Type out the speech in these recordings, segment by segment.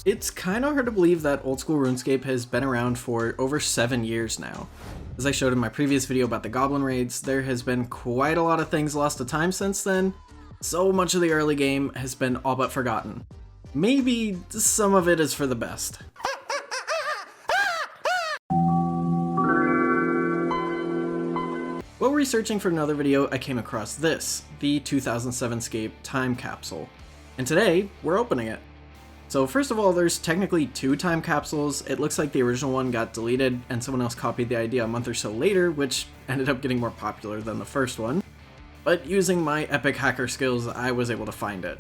It's kinda hard to believe that old school RuneScape has been around for over 7 years now. As I showed in my previous video about the Goblin Raids, there has been quite a lot of things lost to time since then. So much of the early game has been all but forgotten. Maybe some of it is for the best. While researching for another video, I came across this, the 2007 Scape Time Capsule. And today, we're opening it. So first of all, there's technically 2 time capsules. It looks like the original one got deleted and someone else copied the idea a month or so later, which ended up getting more popular than the first one. But using my epic hacker skills, I was able to find it.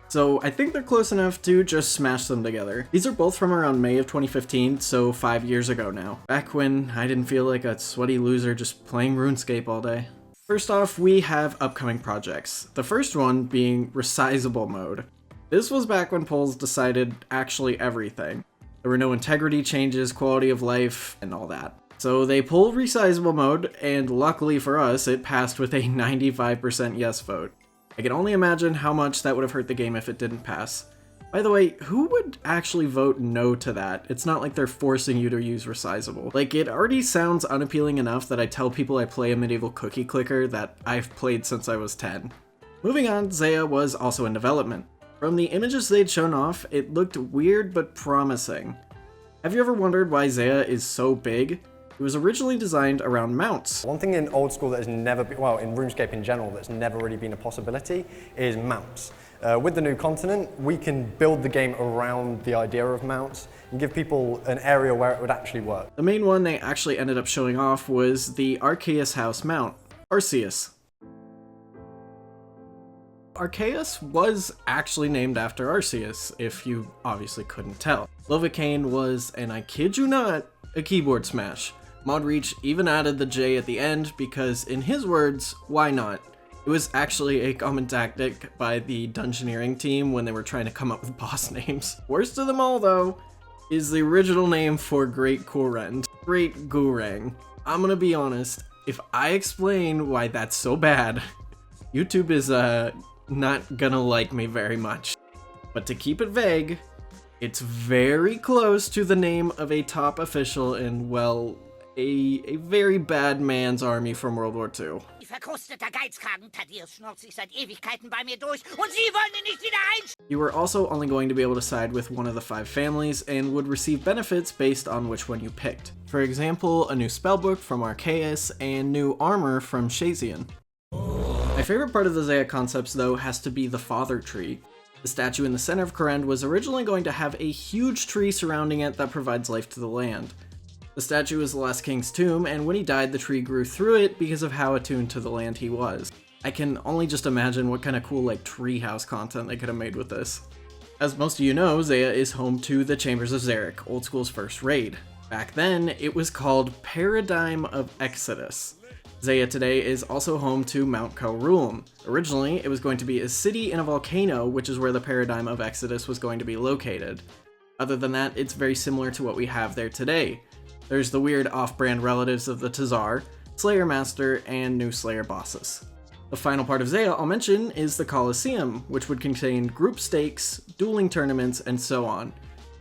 So I think they're close enough to just smash them together. These are both from around May of 2015, so 5 years ago now. Back when I didn't feel like a sweaty loser just playing RuneScape all day. First off, we have upcoming projects. The first one being resizable mode. This was back when polls decided actually everything. There were no integrity changes, quality of life, and all that. So they pulled resizable mode, and luckily for us, it passed with a 95% yes vote. I can only imagine how much that would have hurt the game if it didn't pass. By the way, who would actually vote no to that? It's not like they're forcing you to use resizable. Like, it already sounds unappealing enough that I tell people I play a medieval cookie clicker that I've played since I was 10. Moving on, Zaya was also in development. From the images they'd shown off, it looked weird but promising. Have you ever wondered why Zaya is so big? It was originally designed around mounts. One thing in old school that has never been, well, in RuneScape in general, that's never really been a possibility is mounts. With the new continent, we can build the game around the idea of mounts and give people an area where it would actually work. The main one they actually ended up showing off was the Arceus House mount, Arceus. Arceus was actually named after Arceus, if you obviously couldn't tell. Lovicane was, and I kid you not, a keyboard smash. Modreach even added the J at the end because, in his words, why not? It was actually a common tactic by the Dungeoneering team when they were trying to come up with boss names. Worst of them all, though, is the original name for Great Kurend, Great Gurang. I'm gonna be honest, if I explain why that's so bad, YouTube is not gonna like me very much. But to keep it vague, it's very close to the name of a top official in, well, a very bad man's army from World War II. You were also only going to be able to side with one of the 5 families and would receive benefits based on which one you picked. For example, a new spellbook from Arceus and new armor from Shazian. My favorite part of the Zaya concepts, though, has to be the father tree. The statue in the center of Kurend was originally going to have a huge tree surrounding it that provides life to the land. The statue is the last king's tomb, and when he died, the tree grew through it because of how attuned to the land he was. I can only just imagine what kind of cool, like, treehouse content they could have made with this. As most of you know, Zaya is home to the Chambers of Xeric, old school's first raid. Back then, it was called Paradigm of Exodus. Zaya today is also home to Mount Kowroolum. Originally, it was going to be a city in a volcano, which is where the Paradigm of Exodus was going to be located. Other than that, it's very similar to what we have there today. There's the weird off-brand relatives of the Tazar, Slayer Master, and new Slayer bosses. The final part of Zaya I'll mention is the Colosseum, which would contain group stakes, dueling tournaments, and so on.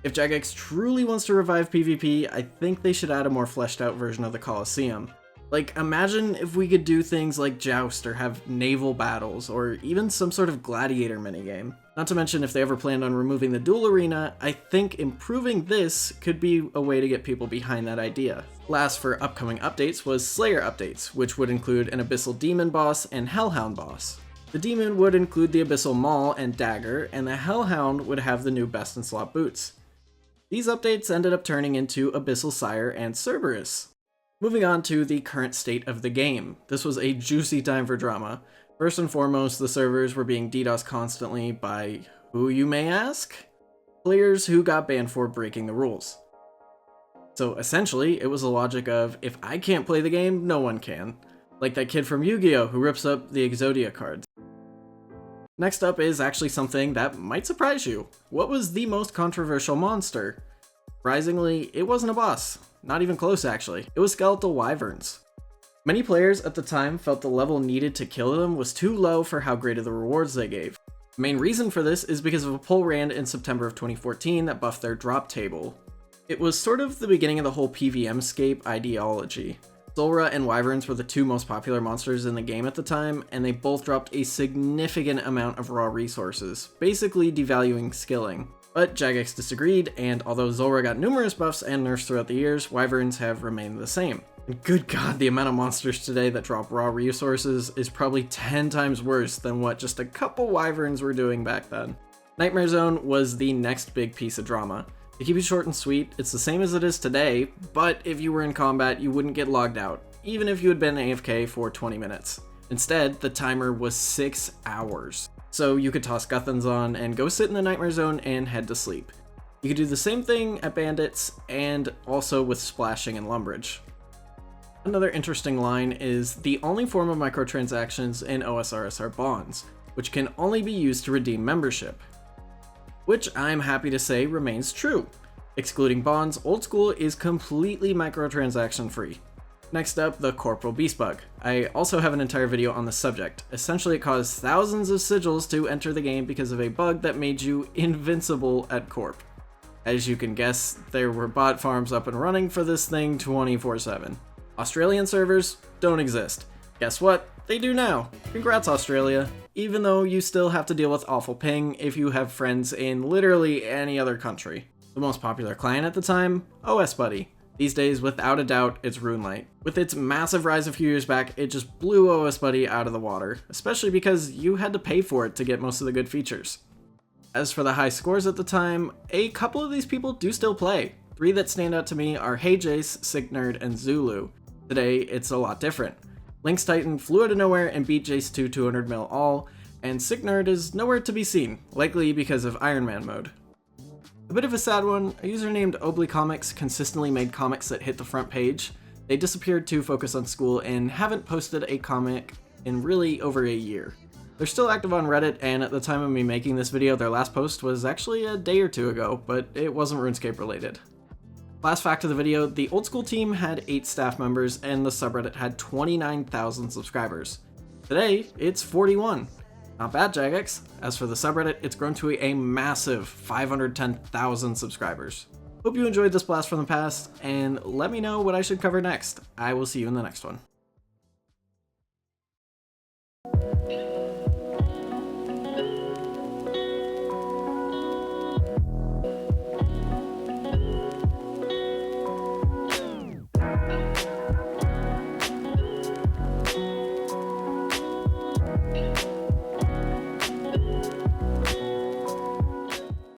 If Jagex truly wants to revive PvP, I think they should add a more fleshed out version of the Colosseum. Like, imagine if we could do things like Joust or have naval battles, or even some sort of gladiator minigame. Not to mention, if they ever planned on removing the duel arena, I think improving this could be a way to get people behind that idea. Last for upcoming updates was Slayer updates, which would include an Abyssal Demon boss and Hellhound boss. The Demon would include the Abyssal Maul and Dagger, and the Hellhound would have the new Best in Slot boots. These updates ended up turning into Abyssal Sire and Cerberus. Moving on to the current state of the game. This was a juicy time for drama. First and foremost, the servers were being DDoSed constantly by who, you may ask? Players who got banned for breaking the rules. So essentially, it was the logic of, if I can't play the game, no one can. Like that kid from Yu-Gi-Oh! Who rips up the Exodia cards. Next up is actually something that might surprise you. What was the most controversial monster? Surprisingly, it wasn't a boss. Not even close, actually. It was skeletal wyverns. Many players at the time felt the level needed to kill them was too low for how great of the rewards they gave. The main reason for this is because of a poll ran in September of 2014 that buffed their drop table. It was sort of the beginning of the whole PvMscape ideology. Zulrah and Wyverns were the two most popular monsters in the game at the time, and they both dropped a significant amount of raw resources, basically devaluing skilling. But Jagex disagreed, and although Zulrah got numerous buffs and nerfs throughout the years, Wyverns have remained the same. And good god, the amount of monsters today that drop raw resources is probably 10 times worse than what just a couple Wyverns were doing back then. Nightmare Zone was the next big piece of drama. To keep it short and sweet, it's the same as it is today, but if you were in combat, you wouldn't get logged out, even if you had been AFK for 20 minutes. Instead, the timer was 6 hours. So you could toss Guthans on and go sit in the Nightmare Zone and head to sleep. You could do the same thing at Bandits and also with Splashing and Lumbridge. Another interesting line is the only form of microtransactions in OSRS are bonds, which can only be used to redeem membership. Which I'm happy to say remains true. Excluding bonds, Old School is completely microtransaction free. Next up, the Corporal Beast Bug. I also have an entire video on the subject. Essentially, it caused thousands of sigils to enter the game because of a bug that made you invincible at Corp. As you can guess, there were bot farms up and running for this thing 24/7. Australian servers don't exist. Guess what? They do now. Congrats, Australia. Even though you still have to deal with awful ping if you have friends in literally any other country. The most popular clan at the time? OS Buddy. These days, without a doubt, it's RuneLite. With its massive rise a few years back, it just blew OS Buddy out of the water, especially because you had to pay for it to get most of the good features. As for the high scores at the time, a couple of these people do still play. 3 that stand out to me are Hey Jace, Sicknerd, and Zulu. Today, it's a lot different. Lynx Titan flew out of nowhere and beat Jace to 200 mil all, and Sicknerd is nowhere to be seen, likely because of Iron Man mode. A bit of a sad one, a user named Obley Comics consistently made comics that hit the front page. They disappeared to focus on school and haven't posted a comic in really over a year. They're still active on Reddit, and at the time of me making this video, their last post was actually a day or two ago, but it wasn't RuneScape related. Last fact of the video, the Old School team had 8 staff members and the subreddit had 29,000 subscribers. Today, it's 41. Not bad, Jagex. As for the subreddit, it's grown to a massive 510,000 subscribers. Hope you enjoyed this blast from the past, and let me know what I should cover next. I will see you in the next one.